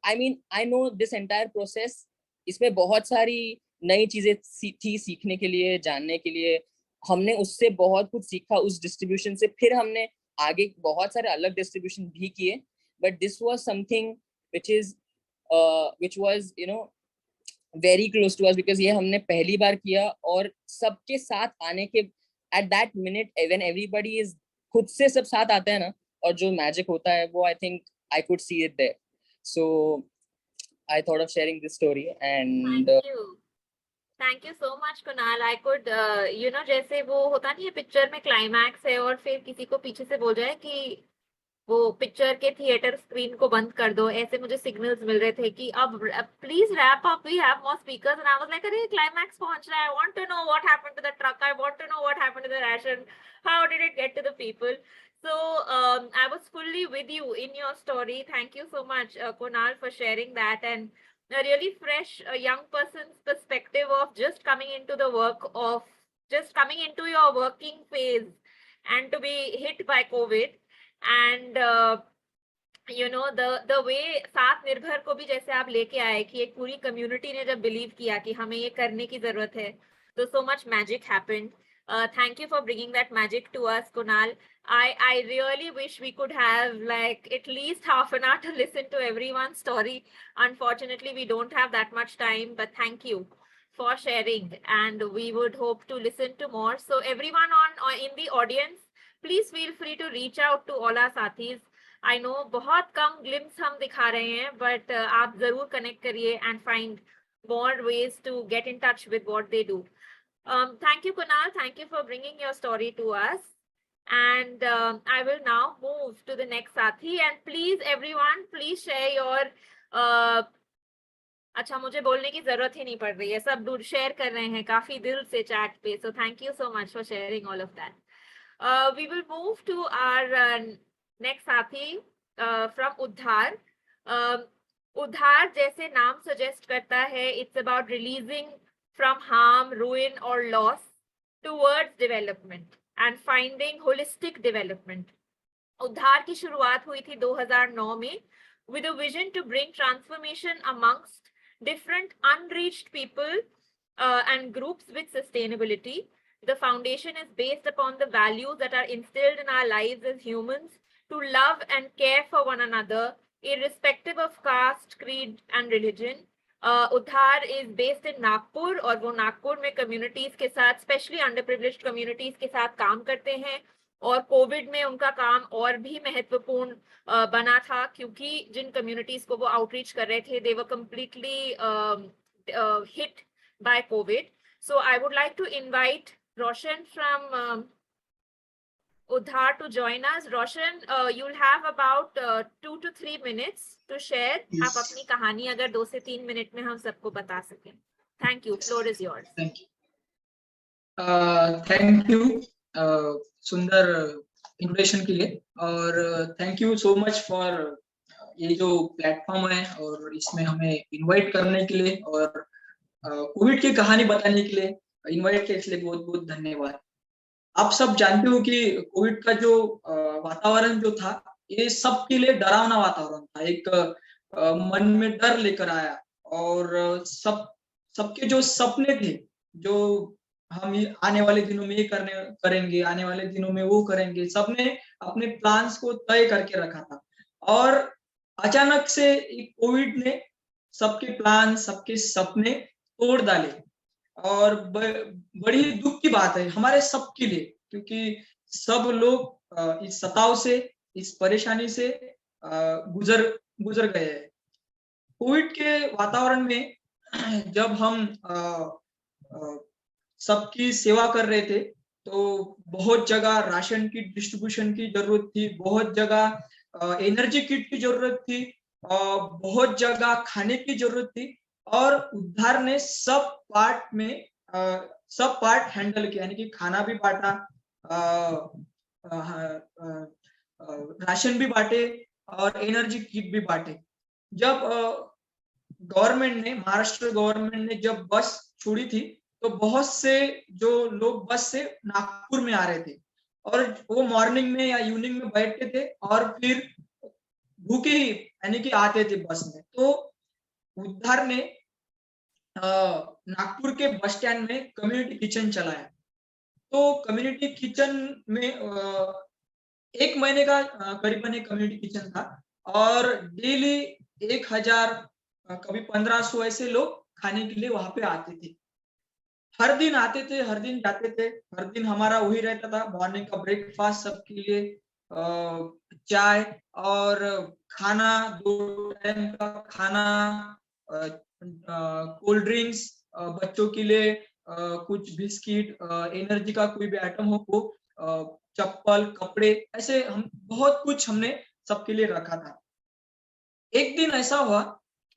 I mean, I know this entire process, इसमें बहुत सारी नई चीजें थी सीखने के लिए, जानने के लिए. हमने उससे बहुत कुछ सीखा उस डिस्ट्रीब्यूशन से. फिर हमने आगे बहुत सारे अलग डिस्ट्रीब्यूशन भी किए, but this was something which was, you know, very close to us, because ये हमने पहली बार किया, और सबके साथ आने के at that minute when everybody is, खुद से सब साथ आते हैं ना, और जो मैजिक होता है वो, I think I could see it there. So I thought of sharing this story. And Thank you so much, Kunal. I could, you know, जैसे वो होता नहीं है पिक्चर में क्लाइमैक्स है और फिर किसी को पीछे से बोल जाए कि वो पिक्चर के थिएटर स्क्रीन को बंद कर दो, ऐसे मुझे सिग्नल्स मिल रहे थे कि अब please wrap up, we have more speakers. And I was like, अरे क्लाइमैक्स पहुंच रहा है, I want to know what happened to the truck, I want to know what happened to the ration, how did it get to the people. So I was fully with you in your story. Thank you so much, Kunal, for sharing that, and a really fresh young person's perspective of just coming into the work of, just coming into your working phase and to be hit by COVID. And you know, the way साथ निर्भर को भी जैसे आप लेके आए कि एक पूरी कम्युनिटी ने जब बिलीव किया कि हमें ये करने की जरूरत है, तो so much magic happened. Thank you for bringing that magic to us, Kunal. I really wish we could have like at least half an hour to listen to everyone's story. Unfortunately, we don't have that much time, but thank you for sharing, and we would hope to listen to more. So everyone in the audience, please feel free to reach out to all our sathis. I know बहुत कम glimpse हम दिखा रहे हैं, but आप जरूर connect करिए and find more ways to get in touch with what they do. Thank you, Kunal. Thank you for bringing your story to us. And I will now move to the next Sathi. And please, everyone, please share your. अच्छा, मुझे बोलने की जरूरत ही नहीं पड़ रही है, सब शेयर कर रहे हैं काफी दिल से चैट पे. So thank you so much for sharing all of that. We will move to our next साथी from Udhar. उद्धार जैसे नाम सजेस्ट करता है, it's about releasing from harm, ruin or loss towards development and finding holistic development. उद्धार की शुरुआत हुई थी 2009 में with a vision to bring transformation amongst different unreached people and groups with sustainability. The foundation is based upon the values that are instilled in our lives as humans to love and care for one another, irrespective of caste, creed, and religion. Udhar is based in Nagpur और वो नागपुर में communities के साथ, especially underprivileged communities के साथ काम करते हैं. और कोविड में उनका काम और भी महत्वपूर्ण बना था क्योंकि जिन कम्युनिटीज को वो आउटरीच कर रहे थे, they were completely hit by COVID. So I would like to invite Roshan from Udhar to join us. Roshan, you'll have about 2 to 3 minutes to share. Yes. आप अपनी कहानी अगर 2 से 3 मिनट में हम सबको बता सकें. Thank you. Floor is yours. Thank you. Thank you, सुंदर इंट्रोडक्शन के लिए, और thank you so much for ये जो प्लेटफॉर्म है और इसमें हमें इनवाइट करने के लिए और कोविड की कहानी बताने के लिए इनवाइट के लिए बहुत बहुत धन्यवाद। आप सब जानते हो कि कोविड का जो वातावरण जो था, ये सबके लिए डरावना वातावरण था, एक मन में डर लेकर आया, और सबके जो सपने थे, जो हम आने वाले दिनों में ये करेंगे, आने वाले दिनों में वो करेंगे, सबने अपने प्लान्स को तय करके रखा था, और अचानक से कोविड ने सबके प्लान, सबके सपने तोड़ डाले, और बड़ी दुख की बात है हमारे सबके लिए, क्योंकि सब लोग इस सताव से, इस परेशानी से गुजर गए हैं। कोविड के वातावरण में जब हम सबकी सेवा कर रहे थे, तो बहुत जगह राशन की डिस्ट्रीब्यूशन की जरूरत थी, बहुत जगह एनर्जी किट की जरूरत थी, बहुत जगह खाने की जरूरत थी, और उद्धार ने सब पार्ट हैंडल किया, यानी कि खाना भी बांटा, राशन भी बांटे और एनर्जी किट भी बांटे। जब गवर्नमेंट ने, महाराष्ट्र गवर्नमेंट ने जब बस छोड़ी थी, तो बहुत से जो लोग बस से नागपुर में आ रहे थे, और वो मॉर्निंग में या इवनिंग में बैठते थे और फिर भूखे ही यानी कि आते थे बस में। तो उद्धार ने नागपुर के बस स्टैंड में कम्युनिटी किचन चलाया। तो कम्युनिटी किचन में 1 महीने का करीबन एक कम्युनिटी किचन था, और डेली 1000 कभी 1500 ऐसे लोग खाने के लिए वहां पे आते थे। हर दिन आते थे, हर दिन जाते थे, हर दिन हमारा वही रहता था, मॉर्निंग का ब्रेकफास्ट सबके लिए, चाय और खाना, 2 टाइम का खाना, कोल्ड ड्रिंक्स, बच्चों के लिए कुछ बिस्किट, एनर्जी का कोई भी आइटम हो वो, चप्पल, कपड़े, ऐसे हम बहुत कुछ हमने सबके लिए रखा था। एक दिन ऐसा हुआ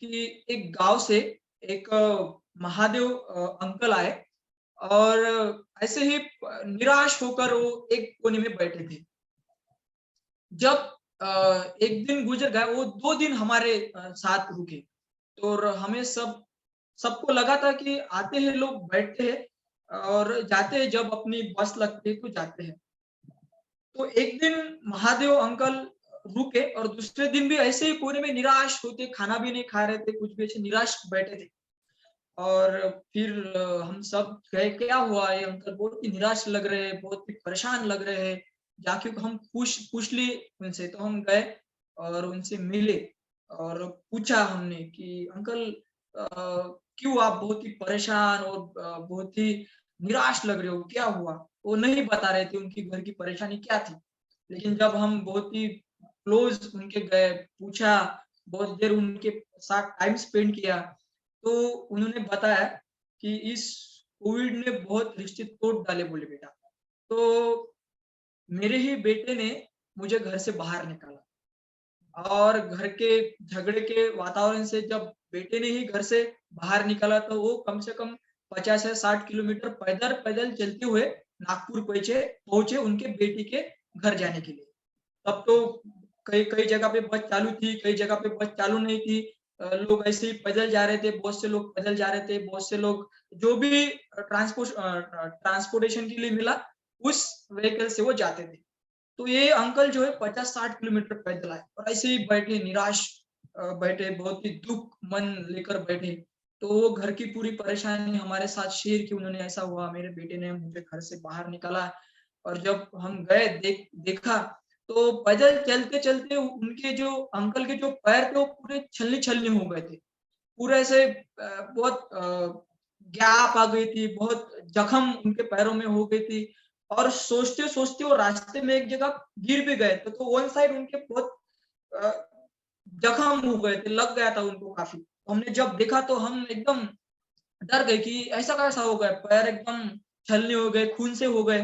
कि एक गांव से एक महादेव अंकल आए, और ऐसे ही निराश होकर वो एक कोने में बैठे थे। जब एक दिन गुजर गया, वो 2 दिन हमारे साथ रुके, तो हमें सबको लगा था कि आते हैं लोग, बैठते हैं और जाते हैं, जब अपनी बस लगती है तो जाते हैं। तो एक दिन महादेव अंकल रुके, और दूसरे दिन भी ऐसे ही कोने में निराश होते, खाना भी नहीं खा रहे थे, कुछ भी ऐसे निराश बैठे थे। और फिर हम सब गए, क्या हुआ, ये अंकल बहुत ही निराश लग रहे हैं, बहुत ही परेशान लग रहे हैं, जाके हम पूछ लिए उनसे। तो हम गए और उनसे मिले और पूछा हमने कि अंकल क्यों आप बहुत ही परेशान और बहुत ही निराश लग रहे हो, क्या हुआ? वो नहीं बता रहे थे उनकी घर की परेशानी क्या थी। लेकिन जब हम बहुत ही क्लोज उनके गए, पूछा, बहुत देर उनके साथ टाइम स्पेंड किया, तो उन्होंने बताया कि इस कोविड ने बहुत रिश्ते तोड़ डाले। बोले बेटा, तो मेरे ही बेटे ने मुझे घर से बाहर निकाला, और घर के झगड़े के वातावरण से जब बेटे ने ही घर से बाहर निकाला, तो वो कम से कम 50 से 60 किलोमीटर पैदल चलते हुए नागपुर पहुंचे उनके बेटी के घर जाने के लिए। तब तो कई कई जगह पे बस चालू थी, कई जगह पे बस चालू नहीं थी। लोग ऐसे ही पैदल जा रहे थे, बहुत से लोग पैदल जा रहे थे, बहुत से लोग जो भी ट्रांसपोर्टेशन के लिए मिला उस व्हीकल से वो जाते थे। तो ये अंकल जो है 50-60 किलोमीटर पैदल आए और ऐसे ही बैठे निराश बैठे, बहुत ही दुख मन लेकर बैठे। तो वो घर की पूरी परेशानी हमारे साथ शेयर की उन्होंने, ऐसा हुआ मेरे बेटे ने मुझे घर से बाहर निकाला। और जब हम गए देखा तो पैदल चलते चलते उनके जो अंकल के जो पैर थे वो पूरे छलनी छलनी हो गए थे, पूरे ऐसे बहुत गैप आ गई थी, बहुत जख्म उनके पैरों में हो गई थी। और सोचते सोचते वो रास्ते में एक जगह गिर भी गए थे, तो वन साइड उनके बहुत अ, जख्म हो गए थे, लग गया था उनको काफी। तो हमने जब देखा तो हम एकदम डर गए कि ऐसा कैसा हो गया, पैर एकदम छलनी हो गए, खून से हो गए।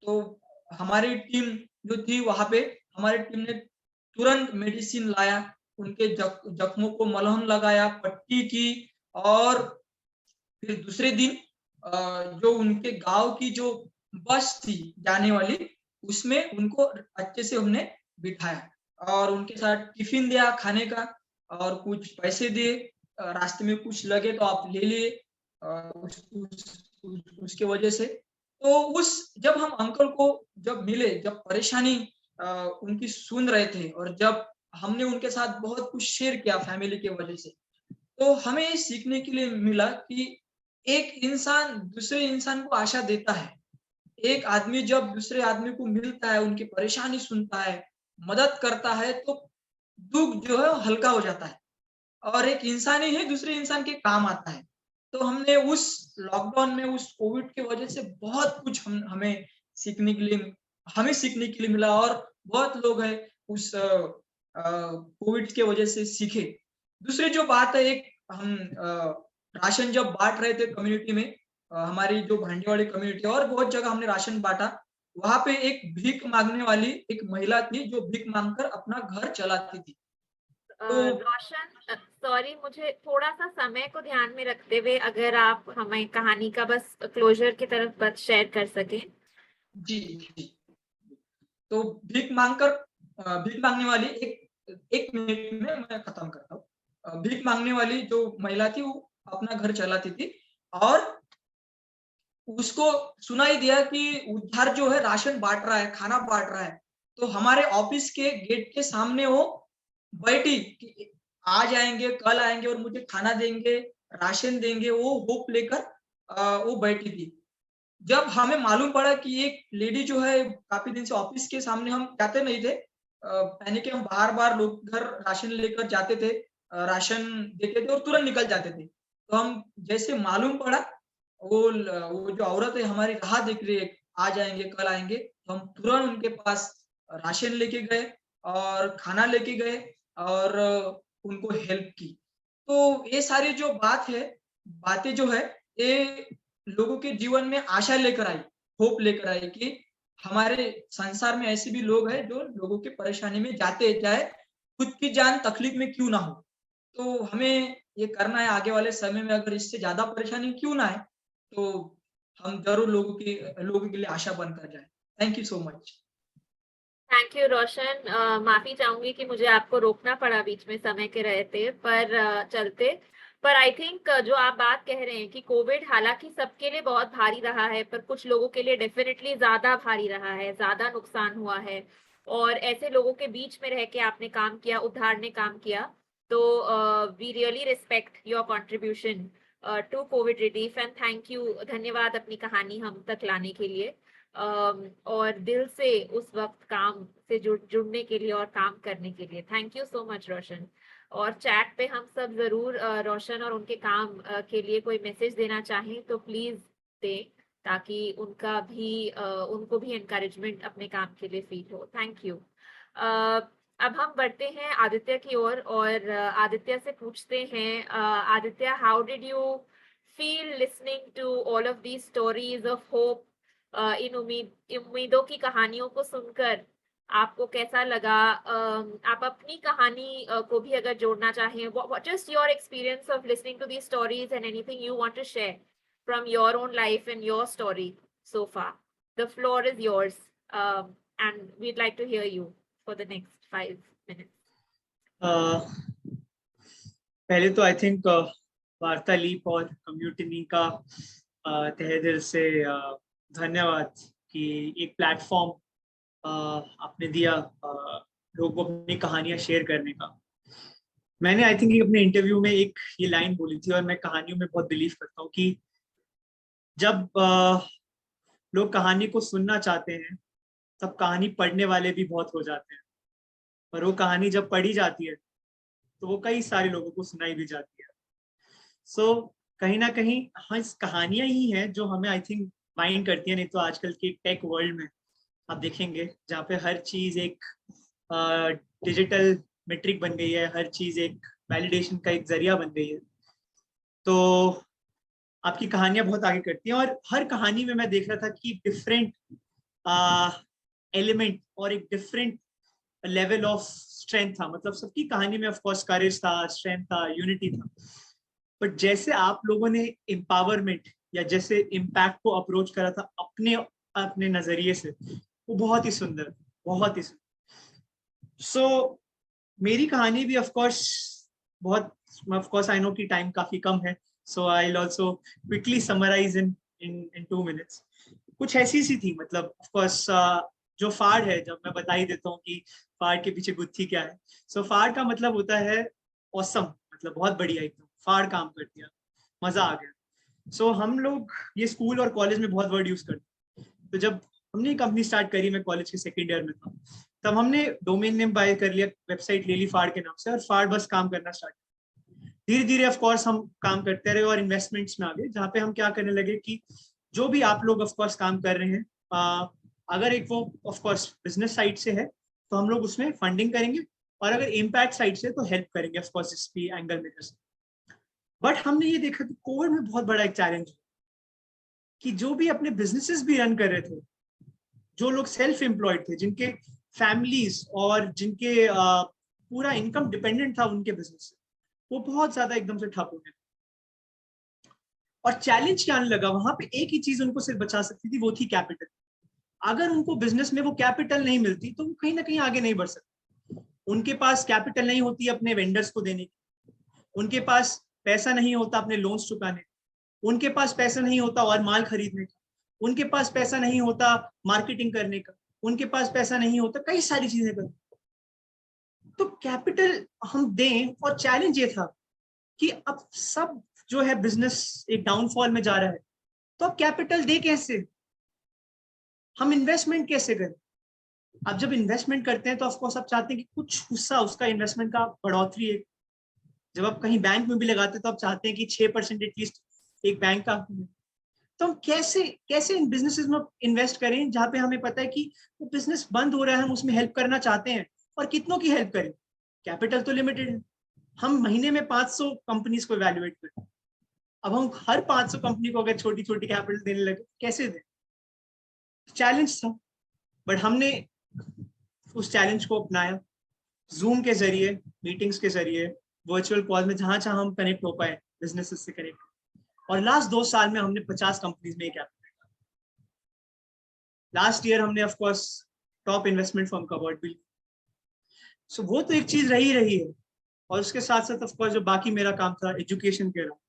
तो हमारी टीम जो थी वहां पे, हमारी टीम ने तुरंत मेडिसिन लाया, उनके जख्मों को मलहम लगाया, पट्टी की। और फिर दूसरे दिन जो उनके गांव की जो बस थी जाने वाली, उसमें उनको अच्छे से हमने बिठाया और उनके साथ टिफिन दिया खाने का और कुछ पैसे दिए। रास्ते में कुछ लगे तो आप ले लिए उसके वजह से। तो उस जब हम अंकल को जब मिले, जब परेशानी उनकी सुन रहे थे और जब हमने उनके साथ बहुत कुछ शेयर किया फैमिली के वजह से, तो हमें ये सीखने के लिए मिला कि एक इंसान दूसरे इंसान को आशा देता है। एक आदमी जब दूसरे आदमी को मिलता है, उनकी परेशानी सुनता है, मदद करता है, तो दुख जो है हल्का हो जाता है और एक इंसान ही दूसरे इंसान के काम आता है। तो हमने उस लॉकडाउन में, उस कोविड की वजह से बहुत कुछ हमें सीखने के लिए मिला और बहुत लोग हैं उस कोविड के वजह से सीखे। दूसरी जो बात है, एक हम राशन जब बांट रहे थे कम्युनिटी में, हमारी जो भांडे वाली कम्युनिटी और बहुत जगह हमने राशन बांटा, वहां पे एक भीख मांगने वाली एक महिला थी जो भीख मांगकर अपना घर चलाती थी। तो रोशन, सॉरी, मुझे थोड़ा सा समय को ध्यान में रखते हुए अगर आप हमें कहानी का बस क्लोजर की तरफ बस शेयर कर सकें। जी जी। तो भीख मांगने वाली एक मिनट में मैं खत्म करता हूँ। भीख मांगने वाली जो महिला थी वो अपना घर चलाती थी और उसको सुनाई दिया कि उधर जो है राशन बांट रहा है, खाना बांट रहा है। तो हमारे ऑफिस के गेट के सामने वो बैठी कि आ जाएंगे, कल आएंगे और मुझे खाना देंगे, राशन देंगे, वो होप लेकर वो बैठी थी। जब हमें मालूम पड़ा कि एक लेडी जो है काफी दिन से ऑफिस के सामने, हम जाते नहीं थे, यानी कि हम बार-बार लोग घर राशन लेकर जाते थे, राशन देते थे और तुरंत निकल जाते थे। तो हम जैसे मालूम पड़ा वो जो औरत है हमारी राह देख रही है, आ जाएंगे, कल आएंगे, तो हम तुरंत उनके पास राशन लेके गए और खाना लेके गए और उनको हेल्प की। तो ये सारी जो बातें जो है, ये लोगों के जीवन में आशा लेकर आई, होप लेकर आई कि हमारे संसार में ऐसे भी लोग हैं जो लोगों की परेशानी में जाते, चाहे खुद की जान तकलीफ में क्यों ना हो। तो हमें ये करना है आगे वाले समय में, अगर इससे ज्यादा परेशानी क्यों ना है, तो हम जरूर लोगों के लिए आशा बनकर जाए। Thank you so much. Thank you Roshan. माफी चाहूंगी कि मुझे आपको रोकना पड़ा बीच में समय के रहते, पर चलते। पर आई थिंक जो आप बात कह रहे हैं कि कोविड हालांकि सबके लिए बहुत भारी रहा है, पर कुछ लोगों के लिए डेफिनेटली ज्यादा भारी रहा है, ज्यादा नुकसान हुआ है। और ऐसे लोगों के बीच में रह के आपने काम किया, उद्धार ने काम किया। तो we really respect your contribution to COVID relief and thank you, धन्यवाद अपनी कहानी हम तक लाने के लिए। और दिल से उस वक्त काम से जुड़ने के लिए और काम करने के लिए थैंक यू सो मच रोशन। और चैट पे हम सब जरूर रोशन और उनके काम के लिए कोई मैसेज देना चाहें तो प्लीज दें, ताकि उनको भी एनकरेजमेंट अपने काम के लिए फील हो। Thank you. अब हम बढ़ते हैं आदित्य की ओर और आदित्य से पूछते हैं, Aditya, how did you feel listening to all of these stories of hope? इन उम्मीदों की कहानियों को सुनकर आपको कैसा लगा? आप अपनी कहानी को भी अगर जोड़ना चाहें, what just your experience of listening to these stories and anything you want to share from your own life and your story so far? The floor is yours, and we'd like to hear you for the next 5 minutes. पहले तो आई थिंक वार्तालीप और कम्युनिटी का तहे दिल से धन्यवाद कि एक प्लेटफॉर्म आपने दिया लोगों को अपनी कहानियां शेयर करने का। मैंने आई थिंक अपने इंटरव्यू में एक ये लाइन बोली थी और मैं कहानियों में बहुत बिलीव करता हूँ कि जब लोग कहानी को सुनना चाहते हैं तब कहानी पढ़ने वाले भी बहुत हो जाते हैं, और वो कहानी जब पढ़ी जाती है तो वो कई सारे लोगों को सुनाई भी जाती है। सो कहीं ना कहीं हाँ, कहानियां ही हैं जो हमें आई थिंक माइंड करती है। नहीं तो आजकल के टेक वर्ल्ड में आप देखेंगे जहाँ पे हर चीज एक डिजिटल मेट्रिक बन गई है, हर चीज एक वैलिडेशन का एक जरिया बन गई है, तो आपकी कहानियां बहुत आगे करती हैं। और हर कहानी में मैं देख रहा था कि डिफरेंट एलिमेंट और एक डिफरेंट लेवल ऑफ स्ट्रेंथ था। मतलब सबकी कहानी में ऑफ कोर्स करेज था, स्ट्रेंथ था, यूनिटी था, बट जैसे आप लोगों ने एम्पावरमेंट या जैसे इम्पैक्ट को अप्रोच करा था अपने अपने नजरिए से, वो बहुत ही सुंदर, बहुत ही सुंदर। सो मेरी कहानी भी ऑफ कोर्स आई नो कि टाइम काफी कम है, so I will also quickly summarise in 2 minutes। कुछ ऐसी सी थी, मतलब ऑफ कोर्स जो फाड़ है, जब मैं बता ही देता हूँ कि फाड़ के पीछे गुत्थी क्या है। सो फाड़ का मतलब होता है ऑसम, मतलब बहुत बढ़िया, एकदम फाड़ काम कर दिया, मजा आ गया। सो हम लोग ये स्कूल और कॉलेज में बहुत वर्ड यूज करते हैं। तो जब हमने कंपनी स्टार्ट करी, मैं कॉलेज के 2nd ईयर में था, तब हमने डोमेन नेम बाय कर लिया, वेबसाइट ले ली फाड़ के नाम से, और फाड़ बस काम करना स्टार्ट। धीरे धीरे ऑफ कोर्स हम काम करते रहे और इन्वेस्टमेंट्स में आ गए, जहाँ पे हम क्या करने लगे कि जो भी आप लोग ऑफ कोर्स काम कर रहे हैं, अगर एक वो ऑफ कोर्स बिजनेस साइड से है तो हम लोग उसमें फंडिंग करेंगे, और अगर इम्पैक्ट साइड से तो हेल्प करेंगे ऑफ कोर्स इस एंगल में। बट हमने ये देखा कि कोविड में बहुत बड़ा एक चैलेंज कि जो भी अपने बिजनेसेस भी रन कर रहे थे, जो लोग सेल्फ एम्प्लॉयड थे, जिनके फैमिलीज और जिनके पूरा इनकम डिपेंडेंट था उनके बिजनेस से, वो बहुत ज्यादा एकदम से ठप हो गए। और चैलेंज क्या आने लगा, वहां पे एक ही चीज उनको सिर्फ बचा सकती थी, वो थी कैपिटल। अगर उनको बिजनेस में वो कैपिटल नहीं मिलती तो वो कहीं ना कहीं आगे नहीं बढ़ सकते। उनके पास कैपिटल नहीं होती अपने वेंडर्स को देने की, उनके पास पैसा नहीं होता अपने लोन्स चुकाने, उनके पास पैसा नहीं होता और माल खरीदने का, उनके पास पैसा नहीं होता मार्केटिंग करने का, उनके पास पैसा नहीं होता कई सारी चीजें करने। तो कैपिटल हम दें, और चैलेंज ये था कि अब सब जो है बिजनेस एक डाउनफॉल में जा रहा है, तो अब कैपिटल दे कैसे, हम इन्वेस्टमेंट कैसे करें। अब जब इन्वेस्टमेंट करते हैं तो ऑफकोर्स आप चाहते हैं कि कुछ हिस्सा उसका इन्वेस्टमेंट का बढ़ोतरी है। जब आप कहीं बैंक में भी लगाते हैं तो आप चाहते हैं कि 6% एटलीस्ट एक बैंक का। तो हम कैसे इन बिजनेसेस में इन्वेस्ट करें जहां पे हमें पता है कि वो बिजनेस बंद हो रहा है, हम उसमें हेल्प करना चाहते हैं, और कितनों की हेल्प करें, कैपिटल तो लिमिटेड है। हम महीने में 500 कंपनीज को इवैल्यूएट करें, अब हम हर 500 कंपनी को अगर छोटी छोटी कैपिटल देने लगे कैसे दें। चैलेंज था, बट हमने उस चैलेंज को अपनाया। जूम के जरिए, मीटिंग्स के जरिए, वर्चुअल कॉल में जहां जहां हम कनेक्ट हो पाए बिजनेसेस से कनेक्ट, और लास्ट 2 साल में हमने 50 कंपनीज में एक लास्ट ईयर हमने of course top investment firm का अवार्ड भी। सो वो तो एक चीज रही है, और उसके साथ साथ ऑफ कोर्स जो बाकी मेरा काम था एजुकेशन के रहा,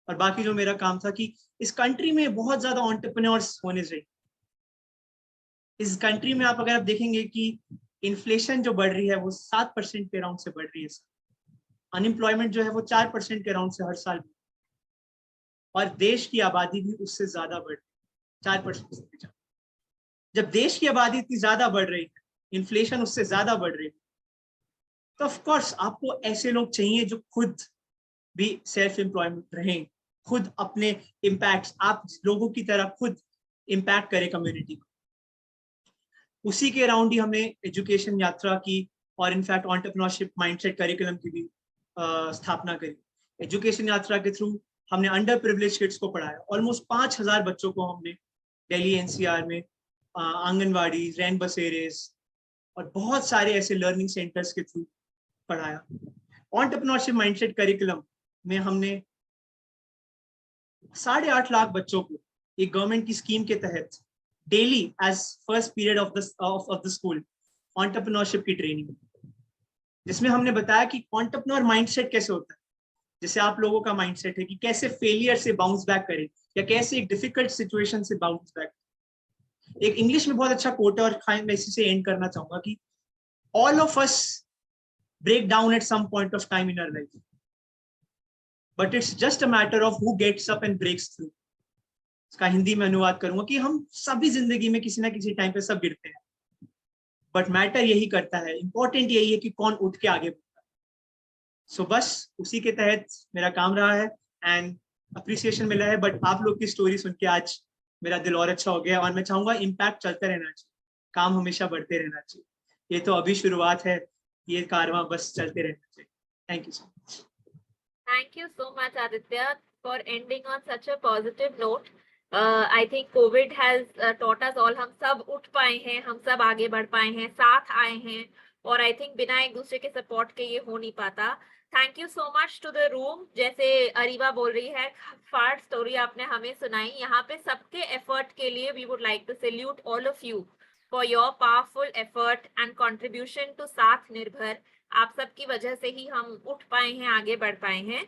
और बाकी जो मेरा काम था कि इस कंट्री में बहुत ज्यादा एंटरप्रेन्योर्स होने चाहिए। इस कंट्री में आप देखेंगे कि इन्फ्लेशन जो बढ़ रही है वो 7% के अराउंड से बढ़ रही है, अनएम्प्लॉयमेंट जो है वो 4% के अराउंड से हर साल, और देश की आबादी भी उससे ज्यादा बढ़ रही है, 4% से ज्यादा। जब देश की आबादी इतनी ज्यादा बढ़ रही है, इन्फ्लेशन उससे ज्यादा बढ़ रही है, तो ऑफ कोर्स आपको ऐसे लोग चाहिए जो खुद भी सेल्फ एम्प्लॉयमेंट रहें, खुद अपने इम्पैक्ट, आप लोगों की तरह खुद इम्पैक्ट करें कम्युनिटी को। उसी के अराउंड ही हमने एजुकेशन यात्रा की, और इनफैक्ट एंटरप्रेन्योरशिप माइंडसेट करिकुलम की भी स्थापना करी। एजुकेशन यात्रा के थ्रू हमने अंडर प्रिविलेज किड्स को पढ़ाया। ऑलमोस्ट 5000 बच्चों को हमने दिल्ली एनसीआर में आंगनवाड़ी, रैन बसेरेस और बहुत सारे ऐसे लर्निंग सेंटर्स के थ्रू पढ़ाया। एंटरप्रेन्योरशिप माइंडसेट करिकुलम में हमने 8.5 लाख बच्चों को एक गवर्नमेंट की स्कीम के तहत daily as first period of the school entrepreneurship की ट्रेनिंग, जिसमें हमने बताया कि एंटरप्रेन्योर माइंडसेट कैसे होता है, जैसे आप लोगों का माइंडसेट है कि कैसे फेलियर से बाउंस बैक करें या कैसे एक डिफिकल्ट सिचुएशन से बाउंस बैक। एक इंग्लिश में बहुत अच्छा कोट है और मैं इसी से एंड करना चाहूंगा कि all of us break down at some point of time in our life, but it's just a matter of who gets up and breaks through. इसका हिंदी में अनुवाद करूंगा कि हम सभी जिंदगी में किसी ना किसी टाइम पे सब गिरते हैं, बट मैटर यही करता है, इंपॉर्टेंट यही है कि कौन उठ के आगे बढ़ता है। सो बस उसी के तहत मेरा काम रहा है एंड अप्रिसिएशन मिला है, बट आप लोग की स्टोरी सुन के आज मेरा दिल और अच्छा हो गया और मैं चाहूंगा इम्पैक्ट चलता रहना चाहिए, काम हमेशा बढ़ते रहना चाहिए। ये तो अभी शुरुआत है, ये कारवां बस चलते रहना चाहिए। Thank you so much. Thank you so much, Aditya, for ending on such a positive note. I think COVID has taught us all, हम सब उठ पाए हैं, हम सब आगे बढ़ पाए हैं, साथ आए हैं, और I think बिना एक दूसरे के सपोर्ट के ये हो नहीं पाता। Thank you so much to the room. जैसे अरीबा बोल रही है, फार स्टोरी आपने हमें सुनाई, यहाँ पे सबके एफर्ट के लिए we would like to salute all of you for your powerful effort and contribution to साथ निर्भर। आप सबकी वजह से ही हम उठ पाए हैं, आगे बढ़ पाए हैं।